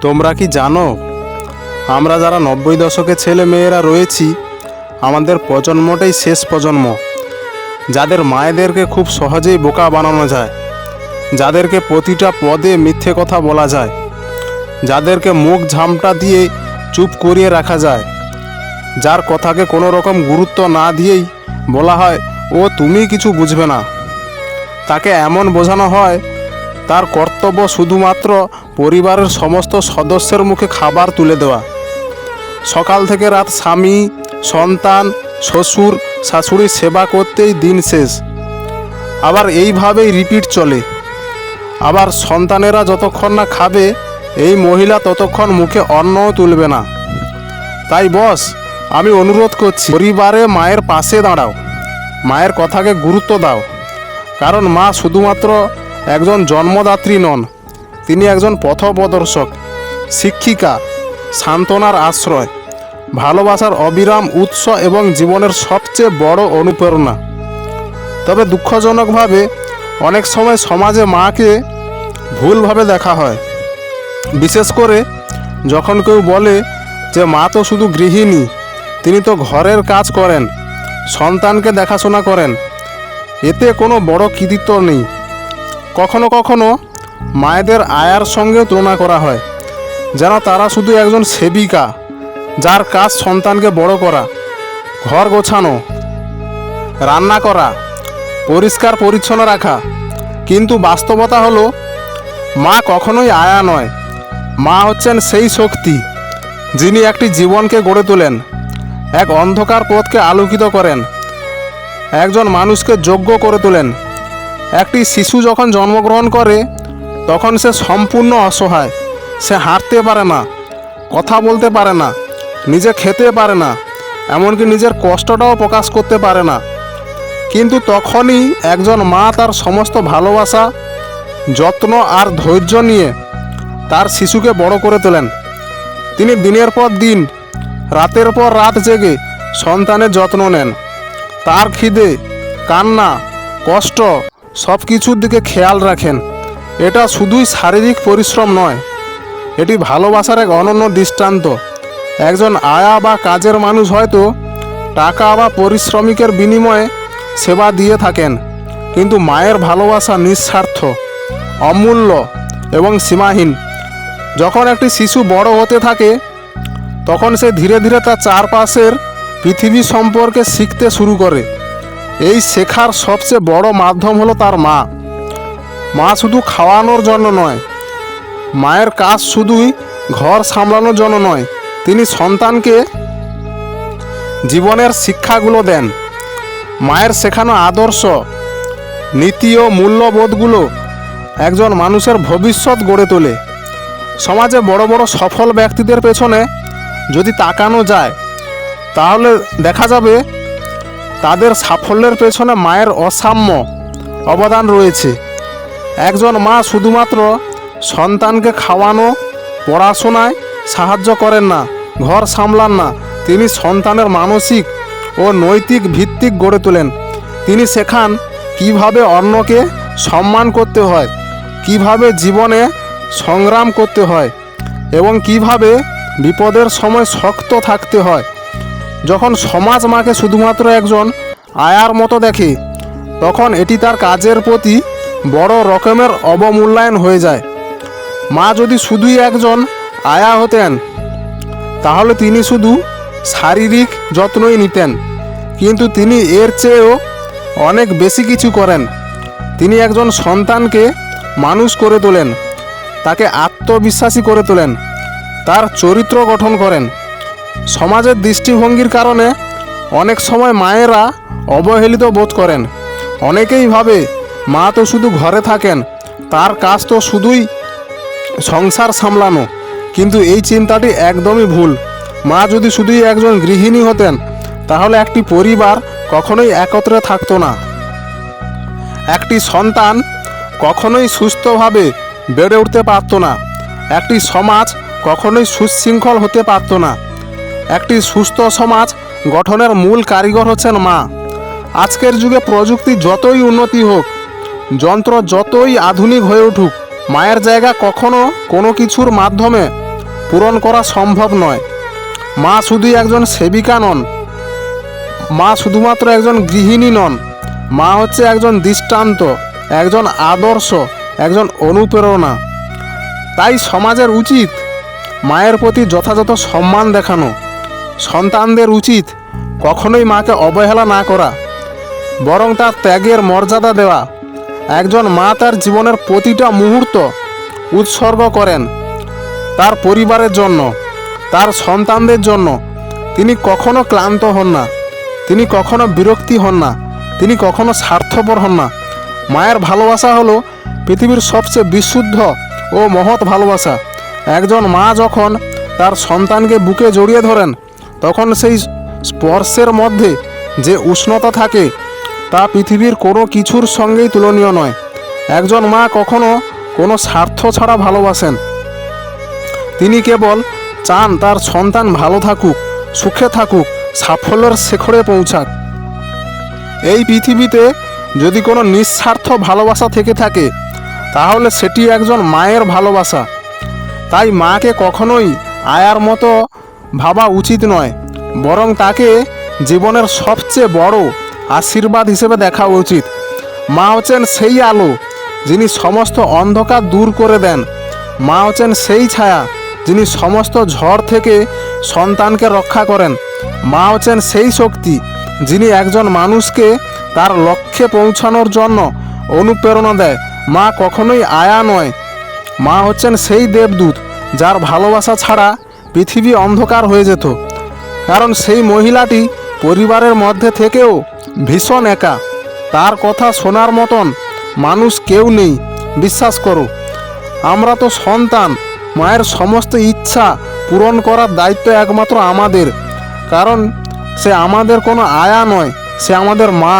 তোমরা কি জানো, আমরা যারা 90 দশকের ছেলে মেয়েরা রয়েছি, আমাদের প্রজন্মটাই শেষ প্রজন্ম যাদের মায়েদেরকে খুব সহজেই বোকা বানানো যায়, যাদেরকে প্রতিটা পদে মিথ্যে কথা বলা যায়, যাদেরকে মুখ ঝামটা দিয়ে চুপ করিয়ে রাখা যায়, যার কথাকে কোনো রকম গুরুত্ব না দিয়েই বলা হয় ও তুমি কিছু বুঝবে না। তাকে এমন বোঝানো হয় তার কর্তব্য শুধুমাত্র পরিবারের সমস্ত সদস্যের মুখে খাবার তুলে দেওয়া, সকাল থেকে রাত স্বামী, সন্তান, শ্বশুর শাশুড়ির সেবা করতেই দিন শেষ। আবার এইভাবেই রিপিট চলে। আবার সন্তানেরা যতক্ষণ না খাবে, এই মহিলা ততক্ষণ মুখে অন্নও তুলবে না। তাই বস, আমি অনুরোধ করছি, পরিবারে মায়ের পাশে দাঁড়াও, মায়ের কথাকে গুরুত্ব দাও। কারণ মা শুধুমাত্র একজন জন্মদাত্রী নন, তিনি একজন পথপ্রদর্শক, শিক্ষিকা, সান্ত্বনার আশ্রয়, ভালোবাসার অবিরাম উৎস এবং জীবনের সবচেয়ে বড় অনুপ্রেরণা। তবে দুঃখজনকভাবে অনেক সময় সমাজে মাকে ভুলভাবে দেখা হয়। বিশেষ করে যখন কেউ বলে যে মা তো শুধু গৃহিণী, তিনি তো ঘরের কাজ করেন, সন্তানকে দেখাশোনা করেন, এতে কোনো বড় কৃতিত্ব নেই। কখনো কখনো মায়েদের আয়ার সঙ্গেও তুলনা করা হয়, যেন তারা শুধু একজন সেবিকা, যার কাজ সন্তানকে বড় করা, ঘর গোছানো, রান্না করা, পরিষ্কার পরিচ্ছন্ন রাখা। কিন্তু বাস্তবতা হলো, মা কখনোই আয়া নয়। মা হচ্ছেন সেই শক্তি যিনি একটি জীবনকে গড়ে তোলেন, এক অন্ধকার পথকে আলোকিত করেন, একজন মানুষকে যোগ্য করে তোলেন। একটি শিশু যখন জন্মগ্রহণ করে তখন সে সম্পূর্ণ অসহায়। সে হাঁটতে পারে না, কথা বলতে পারে না, নিজে খেতে পারে না, এমনকি নিজের কষ্টটাও প্রকাশ করতে পারে না। কিন্তু তখনই একজন মা তার সমস্ত ভালোবাসা, যত্ন আর ধৈর্য নিয়ে তার শিশুকে বড় করে তোলেন। তিনি দিনের পর দিন, রাতের পর রাত জেগে সন্তানের যত্ন নেন। তার খিদে, কান্না, কষ্ট সব কিছুর দিকে খেয়াল রাখেন। এটা শুধুই শারীরিক পরিশ্রম নয়, এটি ভালোবাসার এক অনন্য দৃষ্টান্ত। একজন আয়া বা কাজের মানুষ হয়তো টাকা বা পরিশ্রমিকের বিনিময়ে সেবা দিয়ে থাকেন, কিন্তু মায়ের ভালোবাসা নিঃস্বার্থ, অমূল্য এবং সীমাহীন। যখন একটি শিশু বড় হতে থাকে তখন সে ধীরে ধীরে তার চারপাশের পৃথিবী সম্পর্কে শিখতে শুরু করে। এই শেখার সবচেয়ে বড় মাধ্যম হলো তার মা। মা শুধু খাওয়ানোর জন্য নয়, মায়ের কাজ শুধুই ঘর সামলানোর জন্য নয়, তিনি সন্তানকে জীবনের শিক্ষাগুলো দেন। মায়ের শেখানো আদর্শ, নীতি ও মূল্যবোধগুলো একজন মানুষের ভবিষ্যৎ গড়ে তোলে। সমাজে বড় বড় সফল ব্যক্তিদের পেছনে যদি তাকানো যায় তাহলে দেখা যাবে তাদের সাফল্যের পেছনে মায়ের অসাম্য অবদান রয়েছে। একজন মা শুধুমাত্র সন্তানকে খাওয়ানো, পড়াশোনায় সাহায্য করেন না, ঘর সামলান না, তিনি সন্তানের মানসিক ও নৈতিক ভিত্তি গড়ে তোলেন। তিনি শেখান কিভাবে অন্যকে সম্মান করতে হয়, কিভাবে জীবনে সংগ্রাম করতে হয় এবং কিভাবে বিপদের সময় শক্ত থাকতে হয়। যখন সমাজ মাকে শুধুমাত্র একজন আয়ার মতো দেখে, তখন এটি তার কাজের প্রতি বড় রকমের অবমূল্যায়ন হয়ে যায়। মা যদি শুধুই একজন আয়া হতেন তাহলে তিনি শুধু শারীরিক যত্নই নিতেন, কিন্তু তিনি এর চেয়েও অনেক বেশি কিছু করেন। তিনি একজন সন্তানকে মানুষ করে তোলেন, তাকে আত্মবিশ্বাসী করে তোলেন, তার চরিত্র গঠন করেন। সমাজের দৃষ্টিভঙ্গির কারণে অনেক সময় মায়েরা অবহেলিত বোধ করেন। অনেকেই ভাবে মা তো শুধু ঘরে থাকেন, তার কাজ তো শুধুই সংসার সামলানো। কিন্তু এই চিন্তাটি একদমই ভুল। মা যদি শুধুই একজন গৃহিণী হতেন তাহলে একটি পরিবার কখনোই একত্রে থাকতো না, একটি সন্তান কখনোই সুস্থভাবে বেড়ে উঠতে পারতো না, একটি সমাজ কখনোই সুশৃঙ্খল হতে পারতো না। একটি সুস্থ সমাজ গঠনের মূল কারিগর হচ্ছেন মা। আজকের যুগে প্রযুক্তি যতই উন্নতি হোক, যন্ত্র যতই আধুনিক হয়ে উঠুক, মায়ের জায়গা কখনো কোনো কিছুর মাধ্যমে পূরণ করা সম্ভব নয়। মা শুধুই একজন সেবিকা নন, মা শুধুমাত্র একজন গৃহিণী নন, মা হচ্ছে একজন দৃষ্টান্ত, একজন আদর্শ, একজন অনুপ্রেরণা। তাই সমাজের উচিত মায়ের প্রতি যথাযথ সম্মান দেখানো। সন্তানদের উচিত কখনোই মাকে অবহেলা না করা, বরং তার ত্যাগের মর্যাদা দেওয়া। একজন মা তার জীবনের প্রতিটা মুহূর্ত উৎসর্গ করেন তার পরিবারের জন্য, তার সন্তানদের জন্য। তিনি কখনো ক্লান্ত হন না, তিনি কখনো বিরক্তি হন না, তিনি কখনো স্বার্থপর হন না। মায়ের ভালোবাসা হলো পৃথিবীর সবচেয়ে বিশুদ্ধ ও মহৎ ভালোবাসা। একজন মা যখন তার সন্তানকে বুকে জড়িয়ে ধরেন, তখন সেই স্পর্শের মধ্যে যে উষ্ণতা থাকে তা পৃথিবীর কোনো কিছুর সঙ্গেই তুলনীয় নয়। একজন মা কখনো কোনো স্বার্থ ছাড়া ভালোবাসেন। তিনি কেবল চান তার সন্তান ভালো থাকুক, সুখে থাকুক, সাফল্যের শিখরে পৌঁছাক। এই পৃথিবীতে যদি কোনো নিঃস্বার্থ ভালোবাসা থেকে থাকে, তাহলে সেটি একজন মায়ের ভালোবাসা। তাই মাকে কখনোই আয়ার মতো ভাবা উচিত নয়, বরং তাকে জীবনের সবচেয়ে বড় আশীর্বাদ হিসেবে দেখা উচিত। মা হচ্ছেন সেই আলো যিনি সমস্ত অন্ধকার দূর করে দেন। মা হচ্ছেন সেই ছায়া যিনি সমস্ত ঝড় থেকে সন্তানকে রক্ষা করেন। মা হচ্ছেন সেই শক্তি যিনি একজন মানুষকে তার লক্ষ্যে পৌঁছানোর জন্য অনুপ্রেরণা দেয়। মা কখনোই আয়া নয়, মা হচ্ছেন সেই দেবদূত যার ভালোবাসা ছাড়া পৃথিবী অন্ধকার হয়ে যেত। কারণ সেই মহিলাটি পরিবারের মধ্যে থেকেও ভীষণ একা। তার কথা শোনার মতন মানুষ কেউ নেই। বিশ্বাস করো, আমরা তো সন্তান। মায়ের সমস্ত ইচ্ছা পূরণ করার দায়িত্ব একমাত্র আমাদের, কারণ সে আমাদের কোনো আয়া নয়, সে আমাদের মা।